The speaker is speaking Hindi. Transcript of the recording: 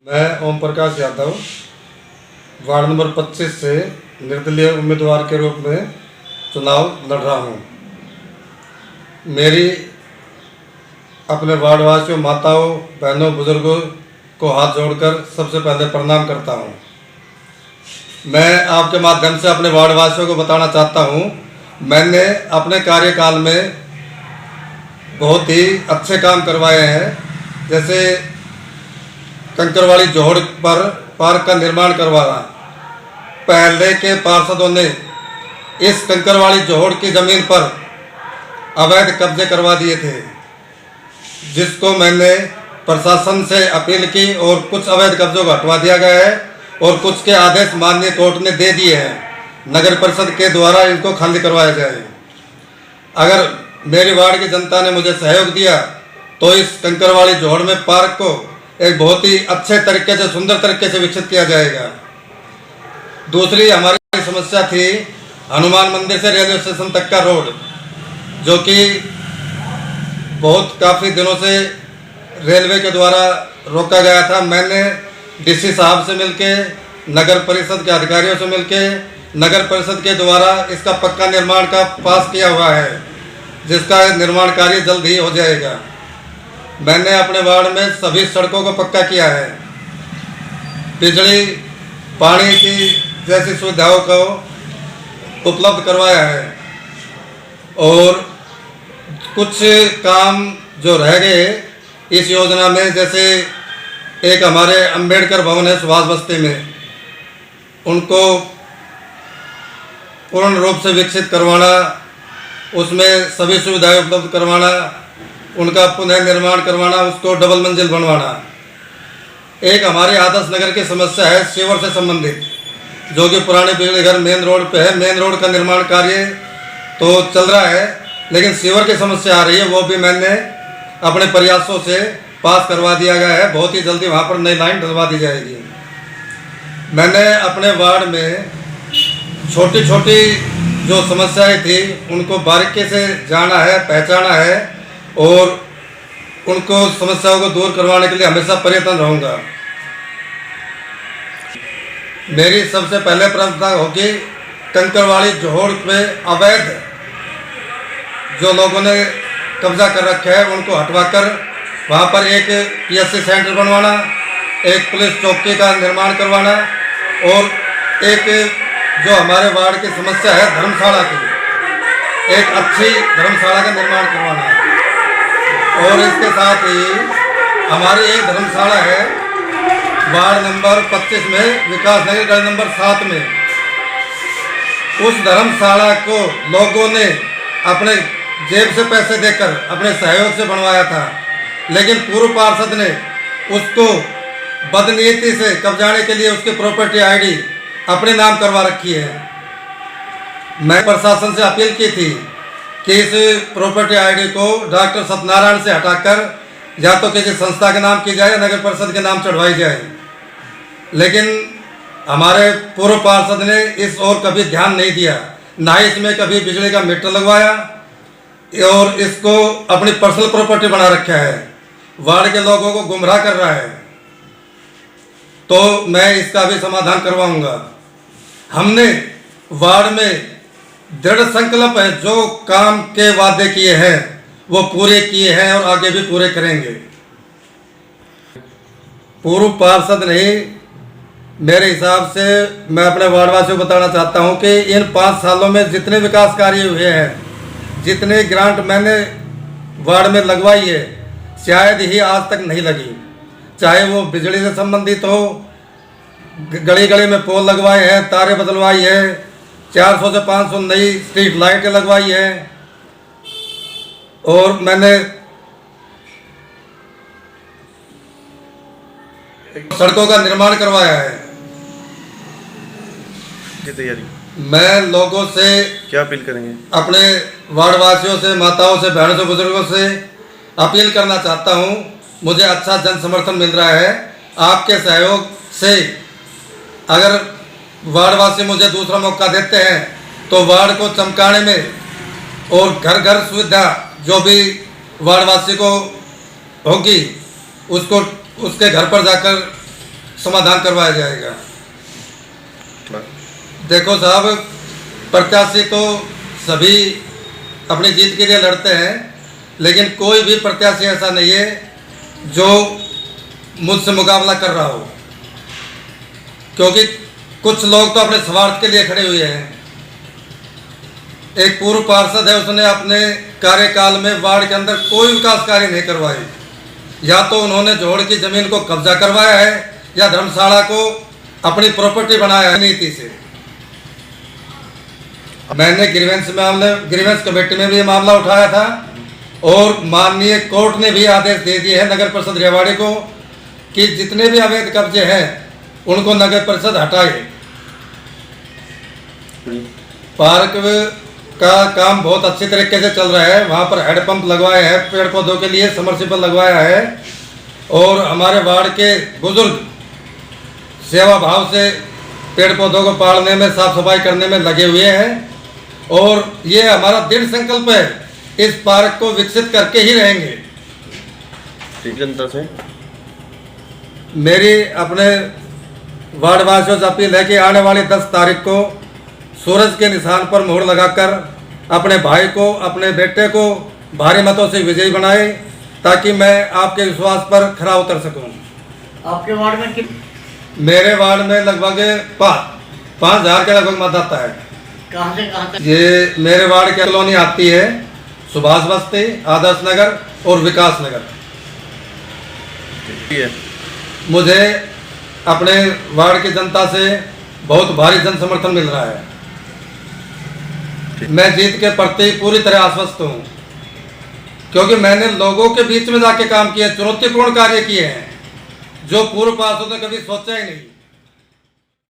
मैं ओम प्रकाश यादव वार्ड नंबर 25 से निर्दलीय उम्मीदवार के रूप में चुनाव लड़ रहा हूँ। मेरी अपने वार्डवासियों, माताओं, बहनों, बुजुर्गों को हाथ जोड़कर सबसे पहले प्रणाम करता हूँ। मैं आपके माध्यम से अपने वार्डवासियों को बताना चाहता हूँ, मैंने अपने कार्यकाल में बहुत ही अच्छे काम करवाए हैं। जैसे कंकरवाली जोहड़ पर पार्क का निर्माण करवाना। पहले के पार्षदों ने इस कंकरवाली जोहड़ की ज़मीन पर अवैध कब्जे करवा दिए थे, जिसको मैंने प्रशासन से अपील की और कुछ अवैध कब्जों को हटवा दिया गया है और कुछ के आदेश माननीय कोर्ट ने दे दिए हैं। नगर परिषद के द्वारा इनको खाली करवाया जाए। अगर मेरी वार्ड की जनता ने मुझे सहयोग दिया तो इस कंकरवाली जोहड़ में पार्क को एक बहुत ही अच्छे तरीके से, सुंदर तरीके से विकसित किया जाएगा। दूसरी हमारी समस्या थी हनुमान मंदिर से रेलवे स्टेशन तक का रोड, जो कि काफ़ी दिनों से रेलवे के द्वारा रोका गया था। मैंने डीसी साहब से मिलके, नगर परिषद के अधिकारियों से मिलके, नगर परिषद के द्वारा इसका पक्का निर्माण का पास किया हुआ है, जिसका निर्माण कार्य जल्द ही हो जाएगा। मैंने अपने वार्ड में सभी सड़कों को पक्का किया है। बिजली, पानी की जैसी सुविधाओं को उपलब्ध करवाया है और कुछ काम जो रह गए इस योजना में, जैसे एक हमारे अंबेडकर भवन है सुभाष बस्ती में, उनको पूर्ण रूप से विकसित करवाना, उसमें सभी सुविधाएं उपलब्ध करवाना, उनका पुनः निर्माण करवाना, उसको डबल मंजिल बनवाना। एक हमारे आदर्श नगर की समस्या है सीवर से संबंधित, जो कि पुराने बिजली घर मेन रोड पे है। मेन रोड का निर्माण कार्य तो चल रहा है, लेकिन सीवर की समस्या आ रही है। वो भी मैंने अपने प्रयासों से पास करवा दिया गया है। बहुत ही जल्दी वहाँ पर नई लाइन डलवा दी जाएगी। मैंने अपने वार्ड में छोटी छोटी जो समस्याएं थी उनको बारीकी से जाना है, पहचाना है और उनको समस्याओं को दूर करवाने के लिए हमेशा प्रयत्न रहूँगा। मेरी सबसे पहले प्राथमिकता होगी कंकरवाली जोहड़ में अवैध जो लोगों ने कब्जा कर रखा है उनको हटवाकर वहाँ पर एक पीएससी सेंटर बनवाना, एक पुलिस चौकी का निर्माण करवाना और एक जो हमारे वार्ड की समस्या है धर्मशाला की, एक अच्छी धर्मशाला का निर्माण करवाना है। और इसके साथ ही हमारी एक धर्मशाला है वार्ड नंबर 25 में, विकास नगर गली नंबर 7 में। उस धर्मशाला को लोगों ने अपने जेब से पैसे देकर अपने सहयोग से बनवाया था, लेकिन पूर्व पार्षद ने उसको बदनीति से कब्जाने के लिए उसकी प्रॉपर्टी आईडी अपने नाम करवा रखी है। मैं प्रशासन से अपील की थी कि इस प्रॉपर्टी आईडी को डॉक्टर सत्यनारायण से हटाकर या तो किसी संस्था के नाम की जाए या नगर परिषद के नाम चढ़वाई जाए, लेकिन हमारे पूर्व पार्षद ने इस ओर कभी ध्यान नहीं दिया। ना ही इसमें कभी बिजली का मीटर लगवाया और इसको अपनी पर्सनल प्रॉपर्टी बना रखा है, वार्ड के लोगों को गुमराह कर रहा है। तो मैं इसका भी समाधान करवाऊंगा। हमने वार्ड में दृढ़ संकल्प है, जो काम के वादे किए हैं वो पूरे किए हैं और आगे भी पूरे करेंगे। पूर्व पार्षद नहीं, मेरे हिसाब से मैं अपने वार्डवासियों को बताना चाहता हूं कि इन 5 सालों में जितने विकास कार्य हुए हैं, जितने ग्रांट मैंने वार्ड में लगवाई है, शायद ही आज तक नहीं लगी। चाहे वो बिजली से संबंधित हो, गली गली में पोल लगवाए हैं, तारे बदलवाई है, 400 से 500 नई स्ट्रीट लाइटें लगवाई है और मैंने सड़कों का निर्माण करवाया है। तैयारी मैं लोगों से क्या अपील करेंगे? अपने वार्डवासियों से, माताओं से, बहनों से, बुजुर्गों से अपील करना चाहता हूं। मुझे अच्छा जन समर्थन मिल रहा है। आपके सहयोग से अगर वार्डवासी मुझे दूसरा मौका देते हैं तो वार्ड को चमकाने में और घर घर सुविधा जो भी वार्डवासी को होगी उसको उसके घर पर जाकर समाधान करवाया जाएगा। देखो साहब, प्रत्याशी तो सभी अपनी जीत के लिए लड़ते हैं, लेकिन कोई भी प्रत्याशी ऐसा नहीं है जो मुझसे मुकाबला कर रहा हो, क्योंकि कुछ लोग तो अपने स्वार्थ के लिए खड़े हुए हैं। एक पूर्व पार्षद है, उसने अपने कार्यकाल में वार्ड के अंदर कोई विकास कार्य नहीं करवाए। या तो उन्होंने जोड़ की जमीन को कब्जा करवाया है या धर्मशाला को अपनी प्रॉपर्टी बनाया है नीति से। मैंने ग्रीवेंस कमेटी में भी ये मामला उठाया था और माननीय कोर्ट ने भी आदेश दे दिए हैं नगर परिषद रेवाड़ी को कि जितने भी अवैध कब्जे हैं उनको नगर परिषद हटाए। पार्क का काम बहुत अच्छी तरीके से चल रहा है। वहाँ पर हैंडपंप लगवाए हैं, पेड़ पौधों के लिए समरसीबल लगवाया है और हमारे वार्ड के बुजुर्ग सेवा भाव से पेड़ पौधों को पालने में, साफ सफाई करने में लगे हुए हैं और ये हमारा दृढ़ संकल्प है, इस पार्क को विकसित करके ही रहेंगे। जनता से मेरी अपने वार्ड वासियों से अपील है कि आने वाली 10 तारीख को सूरज के निशान पर मोहर लगाकर अपने भाई को, अपने बेटे को भारी मतों से विजयी बनाए, ताकि मैं आपके विश्वास पर खरा उतर सकूं। आपके वार्ड में मेरे वार्ड में लगभग 5,000 के लगभग मतदाता है। कहाँ से कहाँ तक? ये मेरे वार्ड की कॉलोनी आती है, सुभाष बस्ती, आदर्श नगर और विकास नगर। मुझे अपने वार्ड की जनता से बहुत भारी जन समर्थन मिल रहा है। मैं जीत के प्रति पूरी तरह आश्वस्त हूँ, क्योंकि मैंने लोगों के बीच में जाके काम किया, चुनौतीपूर्ण कार्य किए हैं जो पूर्व पार्षदों ने कभी सोचा ही नहीं।